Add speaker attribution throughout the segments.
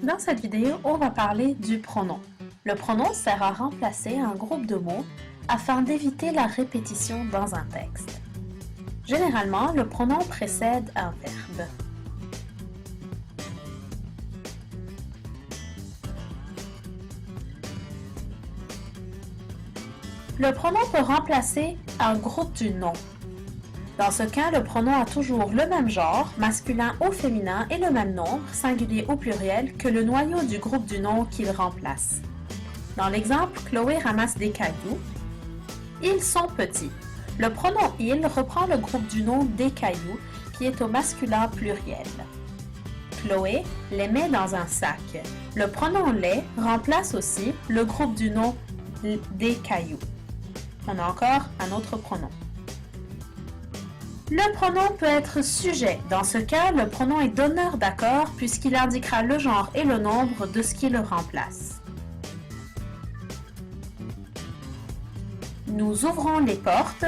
Speaker 1: Dans cette vidéo, on va parler du pronom. Le pronom sert à remplacer un groupe de mots afin d'éviter la répétition dans un texte. Généralement, le pronom précède un verbe. Le pronom peut remplacer un groupe du nom. Dans ce cas, le pronom a toujours le même genre, masculin ou féminin, et le même nombre, singulier ou pluriel, que le noyau du groupe du nom qu'il remplace. Dans l'exemple, Chloé ramasse des cailloux. Ils sont petits. Le pronom « il » reprend le groupe du nom des cailloux, qui est au masculin pluriel. Chloé les met dans un sac. Le pronom « les » remplace aussi le groupe du nom des cailloux. On a encore un autre pronom. Le pronom peut être sujet. Dans ce cas, le pronom est donneur d'accord puisqu'il indiquera le genre et le nombre de ce qui le remplace. Nous ouvrons les portes.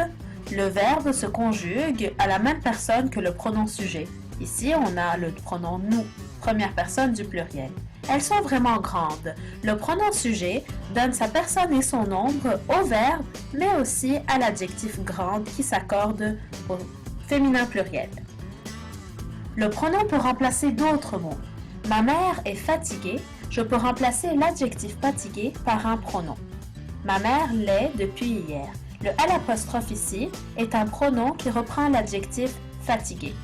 Speaker 1: Le verbe se conjugue à la même personne que le pronom sujet. Ici, on a le pronom « nous », première personne du pluriel. Elles sont vraiment grandes. Le pronom sujet donne sa personne et son nombre au verbe, mais aussi à l'adjectif grande qui s'accorde au féminin pluriel. Le pronom peut remplacer d'autres mots. Ma mère est fatiguée. Je peux remplacer l'adjectif fatigué par un pronom. Ma mère l'est depuis hier. Le L' ici est un pronom qui reprend l'adjectif fatigué.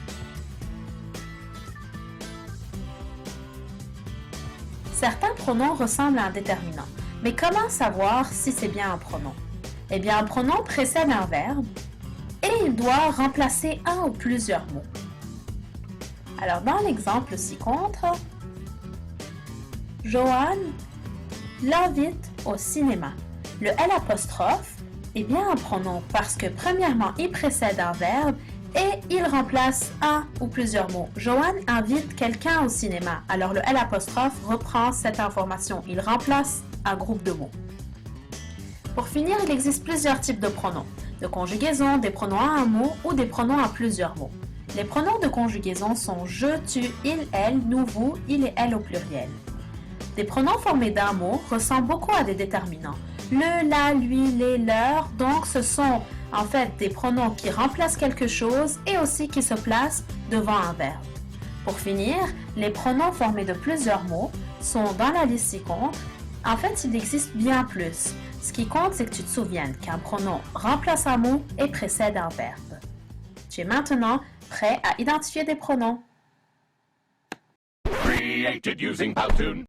Speaker 1: Certains pronoms ressemblent à un déterminant. Mais comment savoir si c'est bien un pronom? Eh bien, un pronom précède un verbe et il doit remplacer un ou plusieurs mots. Alors, dans l'exemple ci-contre, Joanne l'invite au cinéma. Le L' est bien un pronom parce que premièrement, il précède un verbe et il remplace un ou plusieurs mots. Joanne invite quelqu'un au cinéma. Alors le L' reprend cette information. Il remplace un groupe de mots. Pour finir, il existe plusieurs types de pronoms. De conjugaison, des pronoms à un mot ou des pronoms à plusieurs mots. Les pronoms de conjugaison sont je, tu, il, elle, nous, vous, il et elle au pluriel. Des pronoms formés d'un mot ressemblent beaucoup à des déterminants. Le, la, lui, les, leur, donc ce sont en fait des pronoms qui remplacent quelque chose et aussi qui se placent devant un verbe. Pour finir, les pronoms formés de plusieurs mots sont dans la liste ci-contre. En fait, il existe bien plus. Ce qui compte, c'est que tu te souviennes qu'un pronom remplace un mot et précède un verbe. Tu es maintenant prêt à identifier des pronoms.
Speaker 2: Created using Powtoon.